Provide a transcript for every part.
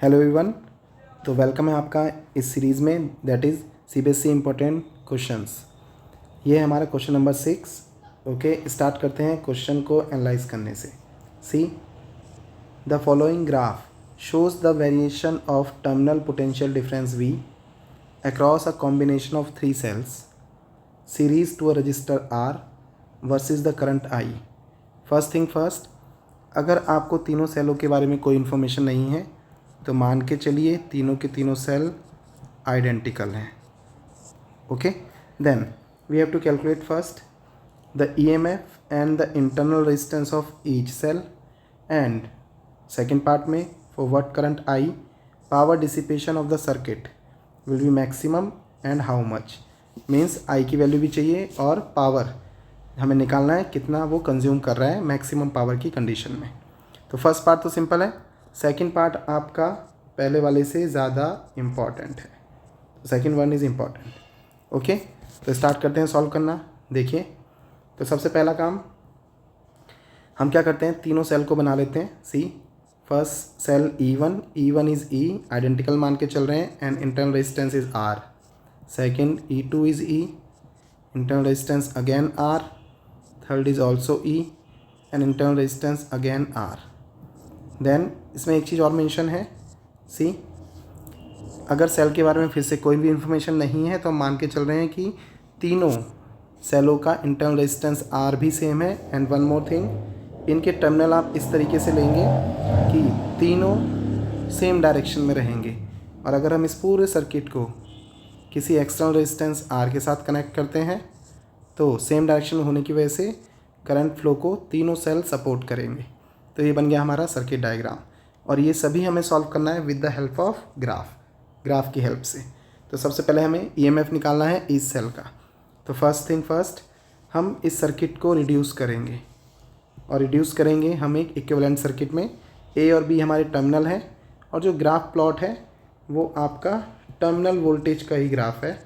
Hello everyone. तो welcome है आपका इस सीरीज़ में, that is CBSE important questions. ये है हमारा क्वेश्चन नंबर 6। ओके, स्टार्ट करते हैं क्वेश्चन को एनालाइज करने से। See the following graph shows the variation of terminal potential difference V across a combination of three cells series to a resistor R versus the current I। First thing first, अगर आपको तीनों सेलों के बारे में कोई information नहीं है तो मान के चलिए तीनों के तीनों सेल आइडेंटिकल हैं। Okay, then we have to calculate first the EMF and the internal resistance of each cell, and second part में for what current I power dissipation of the circuit will be maximum and how much. Means I की value भी चाहिए और power हमें निकालना है कितना वो कंज्यूम कर रहा है मैक्सिमम पावर की कंडीशन में। तो फर्स्ट पार्ट तो सिंपल है, सेकंड पार्ट आपका पहले वाले से ज़्यादा इम्पॉर्टेंट है। Second one is important. Okay, तो स्टार्ट करते हैं सॉल्व करना। देखिए, तो सबसे पहला काम हम क्या करते हैं, तीनों सेल को बना लेते हैं। See first cell E1 is E, identical मान के चल रहे हैं, and internal resistance is R। Second E2 is E, internal resistance again R। Third is also E and internal resistance again R। Then इसमें एक चीज़ और मेंशन है, सी अगर सेल के बारे में फिर से कोई भी इंफॉर्मेशन नहीं है तो हम मान के चल रहे हैं कि तीनों सेलों का इंटरनल रेजिस्टेंस R भी सेम है। एंड वन मोर थिंग, इनके टर्मिनल आप इस तरीके से लेंगे कि तीनों सेम डायरेक्शन में रहेंगे। और अगर हम इस पूरे सर्किट को किसी एक्सटर्नल रेजिस्टेंस R के साथ कनेक्ट करते हैं तो सेम डायरेक्शन में होने की वजह से करंट फ्लो को तीनों सेल सपोर्ट करेंगे। तो ये बन गया हमारा सर्किट डायग्राम, और ये सभी हमें सॉल्व करना है with the help of graph की हेल्प से। तो सबसे पहले हमें ईएमएफ निकालना है इस सेल का। तो फर्स्ट थिंग फर्स्ट, हम इस सर्किट को रिड्यूस करेंगे, और रिड्यूस करेंगे हम एक इक्विवेलेंट सर्किट में। ए और बी हमारे टर्मिनल हैं, और जो ग्राफ प्लॉट है वो आपका टर्मिनल वोल्टेज का ही ग्राफ है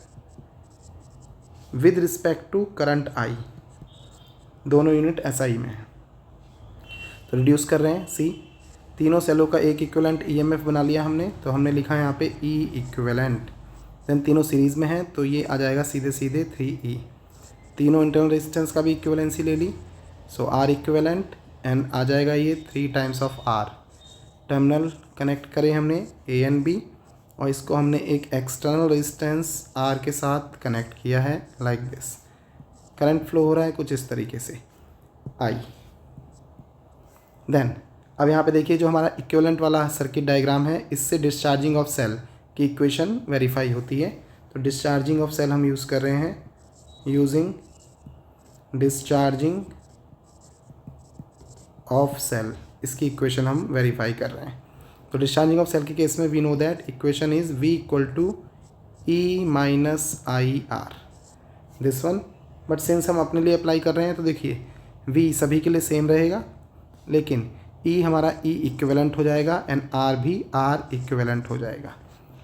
with respect to current I. दोनों यूनिट एसआई में है। तो रिड्यूस कर रहे हैं। सी तीनों सेलों का एक इक्विवेलेंट ईएमएफ बना लिया हमने, तो हमने लिखा है यहाँ पे ई इक्विवेलेंट। देन तीनों सीरीज़ में हैं तो ये आ जाएगा सीधे सीधे 3E। तीनों इंटरनल रेजिस्टेंस का भी इक्विवेलेंसी ले ली, सो आर इक्विवेलेंट, एंड आ जाएगा ये 3 times of R. Terminal connect करें हमने ए एंड बी, और इसको हमने एक एक्सटर्नल रेजिस्टेंस आर के साथ कनेक्ट किया है लाइक दिस। करंट फ्लो हो रहा है कुछ इस तरीके से आई। देन अब यहाँ पे देखिए, जो हमारा इक्विवेलेंट वाला सर्किट डायग्राम है, इससे डिस्चार्जिंग ऑफ सेल की इक्वेशन वेरीफाई होती है। तो डिस्चार्जिंग ऑफ सेल हम यूज़ कर रहे हैं, यूजिंग डिस्चार्जिंग ऑफ सेल, इसकी इक्वेशन हम वेरीफाई कर रहे हैं। तो डिस्चार्जिंग ऑफ सेल के केस में we know that equation is V equal to E minus I R, this one. But since हम अपने लिए अप्लाई कर रहे हैं तो देखिए V सभी के लिए सेम रहेगा, लेकिन E हमारा E इक्विवेलेंट हो जाएगा एंड R भी R इक्विवेलेंट हो जाएगा।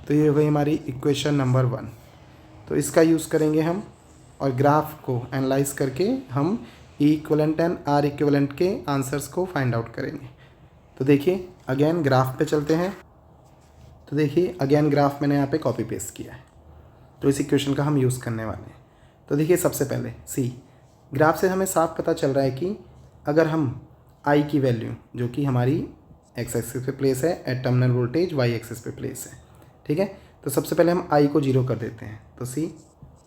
तो ये हो गई हमारी इक्वेशन नंबर 1। तो इसका यूज़ करेंगे हम, और ग्राफ को एनालाइज करके हम E equivalent and R equivalent के आंसर्स को फाइंड आउट करेंगे। तो देखिए अगेन ग्राफ पे चलते हैं। तो देखिए अगेन ग्राफ मैंने यहाँ पे कॉपी पेस्ट किया है, तो इस इक्वेशन का हम यूज़ करने वाले हैं। तो देखिए सबसे पहले सी ग्राफ से हमें साफ पता चल रहा है कि अगर हम आई की वैल्यू, जो कि हमारी एक्स एक्सिस पे प्लेस है, at terminal voltage y axis पे प्लेस है, ठीक है। तो सबसे पहले हम आई को 0 कर देते हैं। तो सी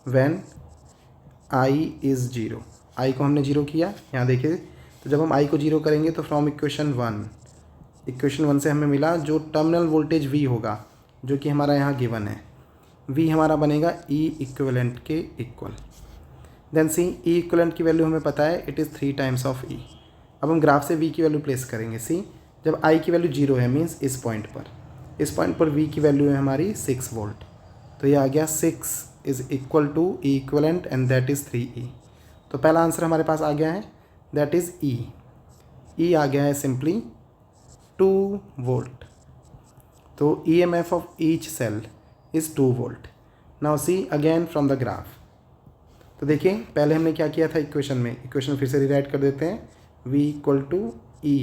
व्हेन आई इज़ 0, आई को हमने 0 किया। यहाँ देखिए, तो जब हम आई को 0 करेंगे तो फ्रॉम इक्वेशन 1 से हमें मिला जो टर्मिनल वोल्टेज वी होगा, जो कि हमारा यहाँ गिवन है, वी हमारा बनेगा ई इक्विवेलेंट के इक्वल। देन सी ई इक्विवेलेंट की वैल्यू हमें पता है, इट इज़ 3 टाइम्स ऑफ ई। अब हम ग्राफ से V की वैल्यू प्लेस करेंगे। सी जब I की वैल्यू 0 है, मीन्स इस पॉइंट पर V की वैल्यू है हमारी 6 वोल्ट। तो ये आ गया 6 is equal to E equivalent and that is 3E। तो पहला आंसर हमारे पास आ गया है, दैट इज़ E आ गया है सिंपली 2 वोल्ट। तो EMF of each cell is 2 volt. Now see again from the graph. तो देखिए पहले हमने क्या किया था इक्वेशन में, इक्वेशन फिर से रिराइट कर देते हैं। V equal to E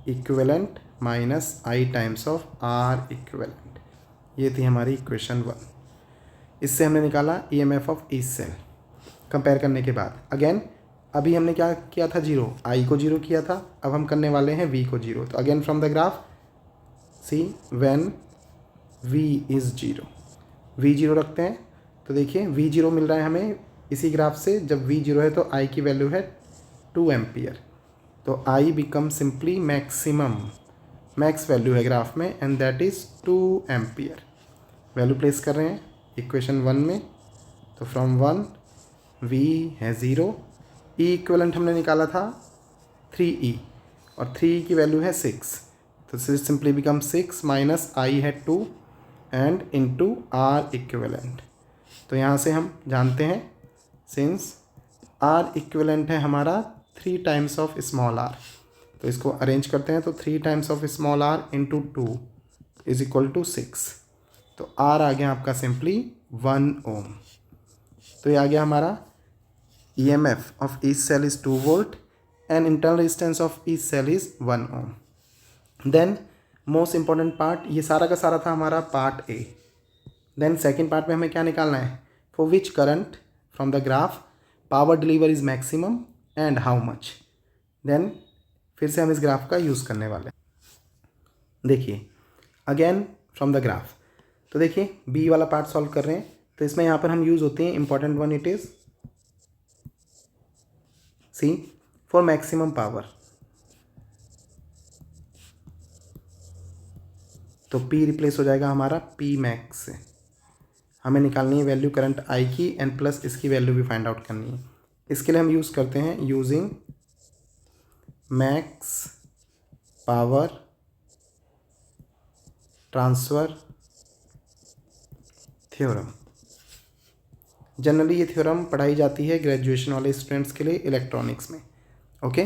equivalent minus I times of R equivalent. ये थी हमारी इक्वेशन 1। इससे हमने निकाला EMF of each cell. Compare करने के बाद अगेन अभी हमने क्या किया था, जीरो, आई को जीरो किया था, अब हम करने वाले हैं वी को जीरो। तो again from the graph see when V is zero, V zero रखते हैं। तो देखिए वी जीरो मिल रहा है हमें इसी ग्राफ से, जब वी जीरो है तो आई की वैल्यू है 2 एम्पियर। तो I become simply maximum, max value है ग्राफ में and that is 2 ampere. Value place कर रहे हैं इक्वेशन 1 में। तो फ्रॉम 1 वी है ज़ीरो, ई इक्विवेलेंट हमने निकाला था 3e और 3e की वैल्यू है 6। तो सिंपली बिकम 6 माइनस आई है 2 एंड इनटू आर इक्विवेलेंट। तो यहाँ से हम जानते हैं सिंस आर इक्विवेलेंट है हमारा 3 टाइम्स ऑफ स्मॉल आर, तो इसको अरेंज करते हैं। तो 3 times of small R into 2 is equal to 6। तो आर आ गया आपका सिंपली 1 ओम। तो ये आ गया हमारा EMF of each cell is 2 volt and internal resistance of each cell is 1 ohm. Then most important part, ये सारा का सारा था हमारा part A. Then second part में हमें क्या निकालना है, for which current from the graph power deliver is maximum and how much. Then फिर से हम इस ग्राफ का यूज़ करने वाले हैं। देखिए अगेन फ्रॉम द ग्राफ, तो देखिए बी वाला पार्ट सॉल्व कर रहे हैं। तो इसमें यहाँ पर हम यूज़ होते हैं important one, it is see for maximum power. तो P रिप्लेस हो जाएगा हमारा P मैक्स से। हमें निकालनी है वैल्यू करंट I की एंड प्लस इसकी वैल्यू भी फाइंड आउट करनी है। इसके लिए हम यूज़ करते हैं using max power transfer theorem. Generally ये थ्योरम पढ़ाई जाती है ग्रेजुएशन वाले स्टूडेंट्स के लिए इलेक्ट्रॉनिक्स में। Okay,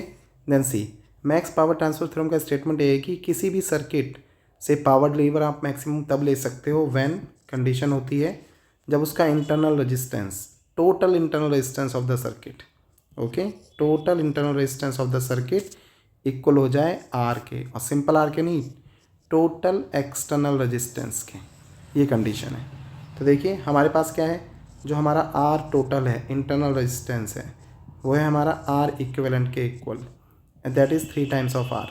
then C Max power transfer theorem का स्टेटमेंट ये है कि किसी भी सर्किट से पावर डिलीवर आप मैक्सिमम तब ले सकते हो व्हेन कंडीशन होती है जब उसका internal resistance, total internal resistance of the circuit, okay, total internal resistance of the circuit equal हो जाए आर के, और सिंपल आर के नहीं, टोटल एक्सटर्नल रेजिस्टेंस के। ये कंडीशन है। तो देखिए हमारे पास क्या है, जो हमारा आर टोटल है, इंटरनल रेजिस्टेंस है, वो है हमारा आर इक्विवेलेंट के equal, that is 3 times of R.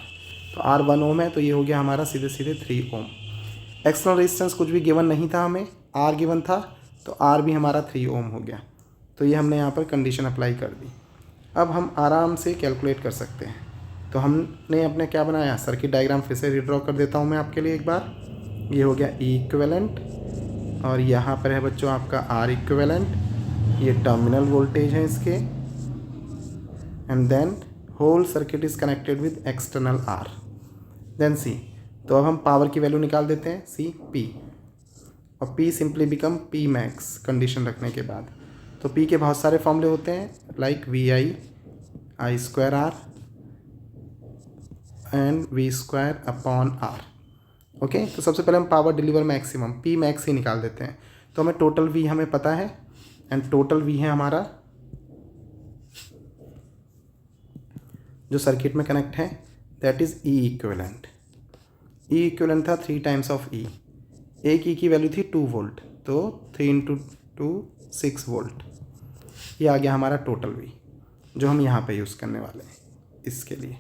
तो आर 1 ओम है, तो ये हो गया हमारा सीधे सीधे 3 ओम। एक्सटर्नल रेजिस्टेंस कुछ भी गिवन नहीं था हमें, आर गिवन था, तो आर भी हमारा 3 ओम हो गया। तो ये हमने यहाँ पर कंडीशन अप्लाई कर दी। अब हम आराम से कैलकुलेट कर सकते हैं। तो हमने अपने क्या बनाया, सर्किट डायग्राम फिर से रिड्रॉ कर देता हूँ मैं आपके लिए एक बार। ये हो गया ई इक्विवेलेंट और यहाँ पर है बच्चों आपका आर इक्विवेलेंट, ये टर्मिनल वोल्टेज है इसके, and then whole circuit is connected with external R. Then see, तो अब हम पावर की वैल्यू निकाल देते हैं, सी पी, और P simply become P max condition रखने के बाद। तो पी के बहुत सारे फॉर्मूले होते हैं like V I square R and V square upon R. Okay, तो सबसे पहले हम power deliver maximum P max ही निकाल देते हैं। तो हमें टोटल वी हमें पता है, एंड टोटल वी है हमारा जो सर्किट में कनेक्ट है, that is E equivalent. E equivalent था 3 टाइम्स ऑफ ई। एक ई की वैल्यू थी 2 वोल्ट, तो 3 इंटू 2 6 वोल्ट। ये आ गया हमारा टोटल वी, जो हम यहाँ पे यूज़ करने वाले हैं इसके लिए।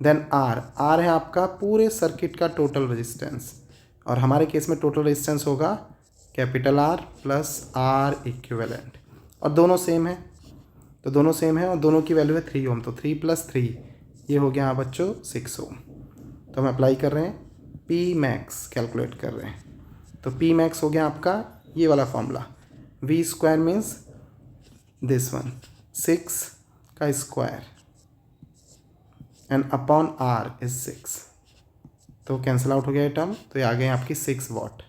देन आर है आपका पूरे सर्किट का टोटल रेजिस्टेंस, और हमारे केस में टोटल रेजिस्टेंस होगा capital R plus R equivalent, और दोनों सेम है, तो दोनों सेम है और दोनों की वैल्यू है 3 ओम। तो 3 + 3 ये हो गया बच्चों 6 ओम। तो हम अप्लाई कर रहे हैं, पी मैक्स कैलकुलेट कर रहे हैं। तो पी मैक्स हो गया आपका ये वाला formula, V square means this one, 6 का square and upon R is 6, तो कैंसिल आउट हो गया ये टर्म। तो ये आ गए आपकी 6 वाट।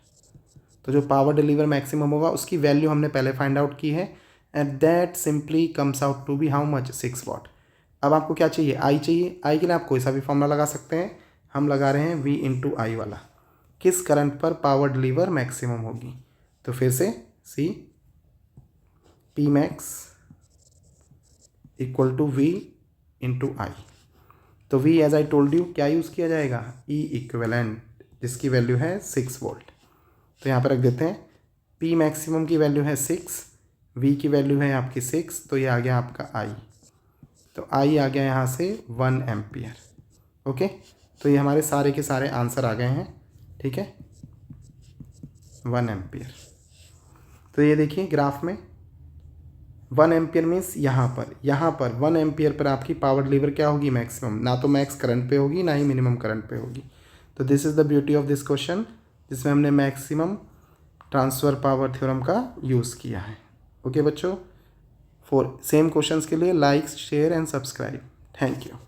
तो जो पावर डिलीवर मैक्सिमम होगा उसकी वैल्यू हमने पहले फाइंड आउट की है, and that simply comes out to be how much, 6 watt. अब आपको क्या चाहिए, आई चाहिए। आई के लिए आप कोई सा भी फॉर्मूला लगा सकते हैं, हम लगा रहे हैं वी इंटू आई वाला, किस करंट पर पावर डिलीवर मैक्सिमम होगी। तो फिर से see P max equal to V into I. तो V as I told you क्या यूज़ किया जाएगा, E इक्विवेलेंट, जिसकी वैल्यू है 6 वोल्ट। तो यहाँ पर रख देते हैं P मैक्सिमम की वैल्यू है 6, V की वैल्यू है आपकी 6, तो ये आ गया आपका I। तो I आ गया यहाँ से 1 एम्पियर। ओके, तो ये हमारे सारे के सारे आंसर आ गए हैं। ठीक है, 1 एम्पियर। तो ये देखिए ग्राफ में 1 एम्पियर मीन्स यहाँ पर 1 एम्पियर पर आपकी पावर डिलीवर क्या होगी, मैक्सिमम, ना तो मैक्स करंट पे होगी ना ही मिनिमम करंट पे होगी। तो this is the beauty of this question, जिसमें हमने मैक्सिमम ट्रांसफ़र पावर थ्योरम का यूज़ किया है। ओके बच्चों, फॉर सेम क्वेश्चंस के लिए like share and subscribe. Thank you.